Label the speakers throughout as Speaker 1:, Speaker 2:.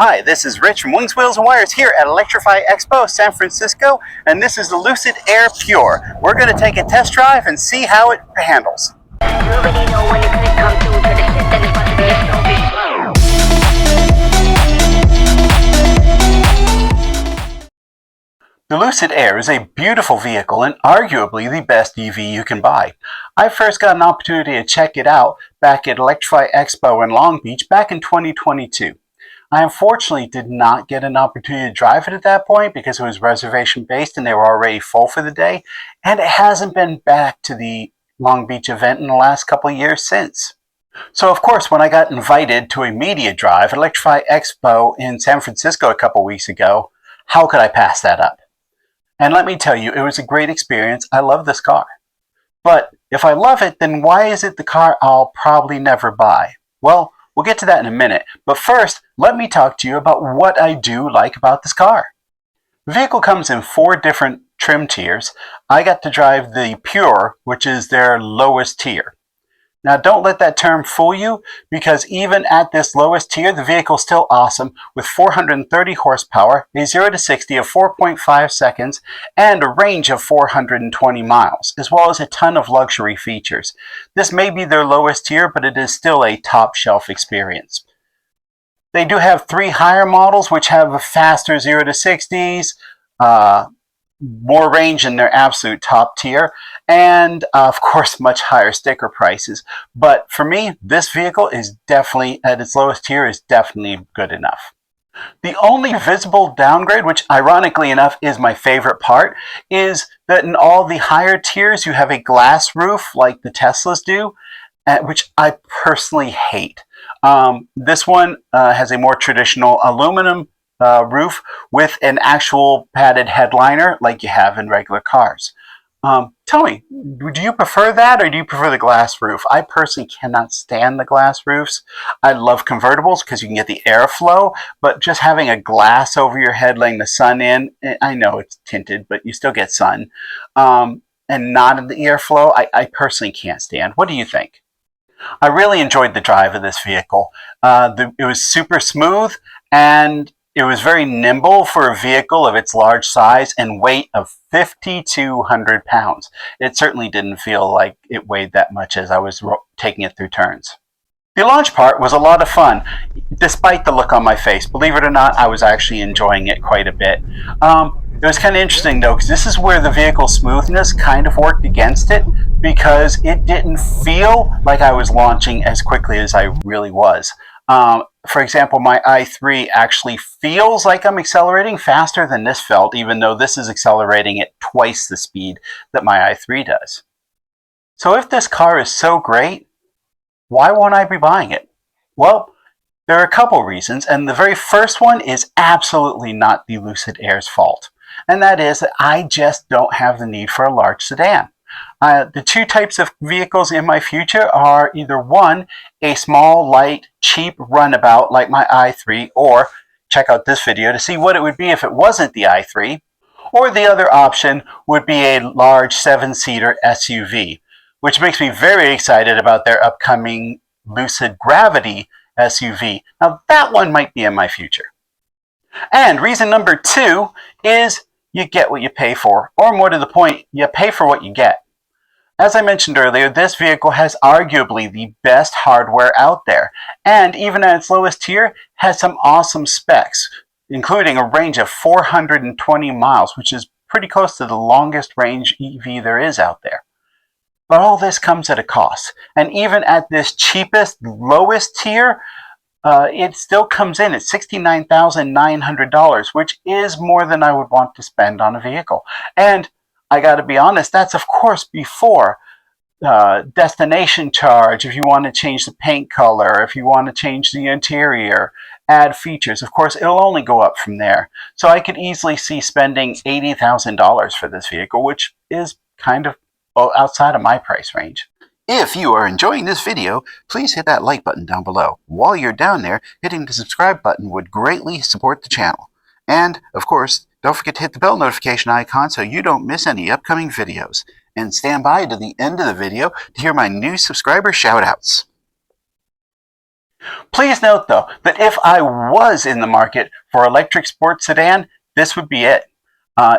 Speaker 1: Hi, this is Rich from Wings, Wheels, and Wires here at Electrify Expo, San Francisco, and this is the Lucid Air Pure. We're going to take a test drive and see how it handles.
Speaker 2: You already know when the click come through to the shit, then it's about to be a slow bitch slow.
Speaker 1: The Lucid Air is a beautiful vehicle and arguably the best EV you can buy. I first got an opportunity to check it out back at Electrify Expo in Long Beach back in 2022. I unfortunately did not get an opportunity to drive it at that point because it was reservation based and they were already full for the day, and it hasn't been back to the Long Beach event in the last couple of years since. So of course, when I got invited to a media drive at Electrify Expo in San Francisco a couple weeks ago, how could I pass that up? And let me tell you, it was a great experience. I love this car. But if I love it, then why is it the car I'll probably never buy? Well, we'll get to that in a minute, but first, let me talk to you about what I do like about this car. The vehicle comes in 4 different trim tiers. I got to drive the Pure, which is their lowest tier. Now, don't let that term fool you, because even at this lowest tier, the vehicle is still awesome with 430 horsepower, a 0 to 60 of 4.5 seconds, and a range of 420 miles, as well as a ton of luxury features. This may be their lowest tier, but it is still a top shelf experience. They do have 3 higher models, which have a faster 0 to 60s, more range in their absolute top tier, and of course much higher sticker prices. But for me, this vehicle is definitely, at its lowest tier, is definitely good enough. The only visible downgrade, which ironically enough is my favorite part, is that in all the higher tiers you have a glass roof like the Teslas do, which I personally hate. This one has a more traditional aluminum roof with an actual padded headliner like you have in regular cars. Tell me, do you prefer that or do you prefer the glass roof? I personally cannot stand the glass roofs. I love convertibles because you can get the airflow, but just having a glass over your head letting the sun in, I know it's tinted, but you still get sun, and not in the airflow, I personally can't stand. What do you think? I really enjoyed the drive of this vehicle. It was super smooth and it was very nimble for a vehicle of its large size and weight of 5,200 pounds. It certainly didn't feel like it weighed that much as I was taking it through turns. The launch part was a lot of fun, despite the look on my face. Believe it or not, I was actually enjoying it quite a bit. It was kind of interesting though, because this is where the vehicle smoothness kind of worked against it, because it didn't feel like I was launching as quickly as I really was. For example, my i3 actually feels like I'm accelerating faster than this felt, even though this is accelerating at twice the speed that my i3 does. So if this car is so great, why won't I be buying it? Well, there are a couple reasons, and the very first one is absolutely not the Lucid Air's fault, and that is that I just don't have the need for a large sedan. The 2 types of vehicles in my future are either 1, a small, light, cheap runabout like my i3, or check out this video to see what it would be if it wasn't the i3, or the other option would be a large 7-seater SUV, which makes me very excited about their upcoming Lucid Gravity SUV. Now that one might be in my future. And reason number 2 is you get what you pay for, or more to the point, you pay for what you get. As I mentioned earlier, this vehicle has arguably the best hardware out there, and even at its lowest tier, has some awesome specs, including a range of 420 miles, which is pretty close to the longest range EV there is out there. But all this comes at a cost, and even at this cheapest, lowest tier, it still comes in at $69,900, which is more than I would want to spend on a vehicle. And I got to be honest, that's of course before destination charge, if you want to change the paint color, if you want to change the interior, add features. Of course, it'll only go up from there. So I could easily see spending $80,000 for this vehicle, which is kind of outside of my price range. If you are enjoying this video, please hit that like button down below. While you're down there, hitting the subscribe button would greatly support the channel. And, of course, don't forget to hit the bell notification icon so you don't miss any upcoming videos. And stand by to the end of the video to hear my new subscriber shoutouts. Please note, though, that if I was in the market for electric sports sedan, this would be it.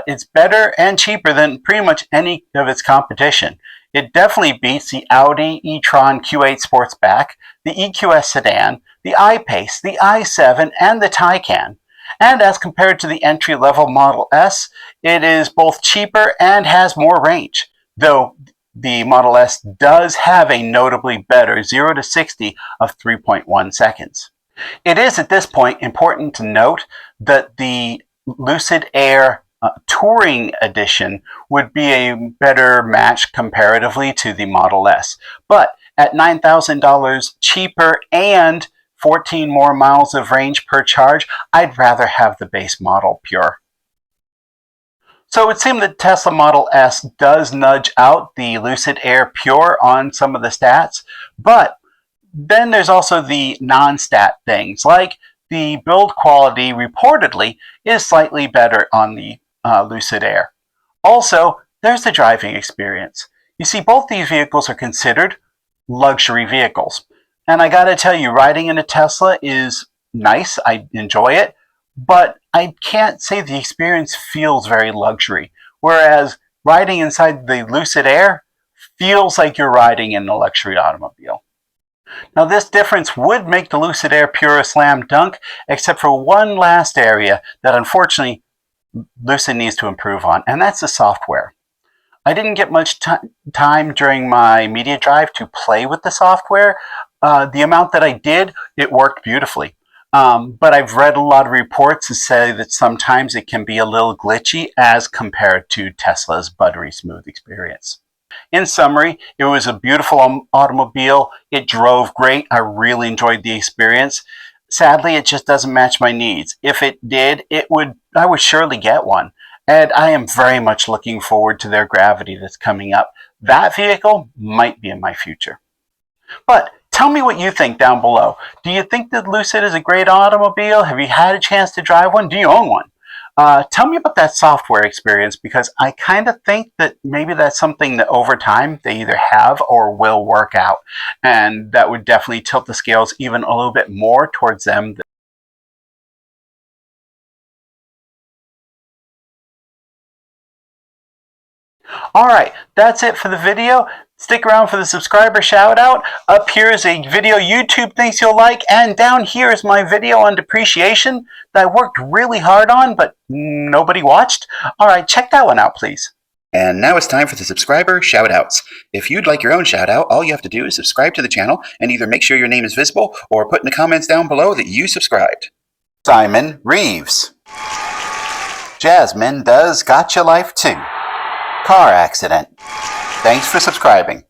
Speaker 1: It's better and cheaper than pretty much any of its competition. It definitely beats the Audi e-tron Q8 Sportsback, the EQS sedan, the I-Pace, the i7, and the Taycan. And as compared to the entry-level Model S, it is both cheaper and has more range, though the Model S does have a notably better 0 to 60 of 3.1 seconds. It is at this point important to note that the Lucid Air Touring Edition would be a better match comparatively to the Model S. But at $9,000 cheaper and 14 more miles of range per charge, I'd rather have the base model Pure. So it would seem that Tesla Model S does nudge out the Lucid Air Pure on some of the stats, but then there's also the non-stat things, like the build quality reportedly is slightly better on the Lucid Air. Also, there's the driving experience. You see, both these vehicles are considered luxury vehicles. And I gotta tell you, riding in a Tesla is nice. I enjoy it. But I can't say the experience feels very luxury. Whereas riding inside the Lucid Air feels like you're riding in a luxury automobile. Now, this difference would make the Lucid Air Pure a slam dunk, except for one last area that unfortunately Lucid needs to improve on, and that's the software. I didn't get much time during my media drive to play with the software. The amount that I did, it worked beautifully. But I've read a lot of reports that say that sometimes it can be a little glitchy as compared to Tesla's buttery smooth experience. In summary, it was a beautiful automobile. It drove great. I really enjoyed the experience. Sadly, it just doesn't match my needs. If it did, I would surely get one. And I am very much looking forward to their Gravity that's coming up. That vehicle might be in my future. But tell me what you think down below. Do you think that Lucid is a great automobile? Have you had a chance to drive one? Do you own one? Tell me about that software experience, because I kind of think that maybe that's something that over time they either have or will work out. And that would definitely tilt the scales even a little bit more towards them. Alright, that's it for the video. Stick around for the subscriber shout out. Up here is a video YouTube thinks you'll like, and down here is my video on depreciation that I worked really hard on, but nobody watched. Alright, check that one out, please.
Speaker 3: And now it's time for the subscriber shout-outs. If you'd like your own shout-out, all you have to do is subscribe to the channel and either make sure your name is visible or put in the comments down below that you subscribed.
Speaker 1: Simon Reeves. Jasmine does Gotcha Life 2. Car accident. Thanks for subscribing.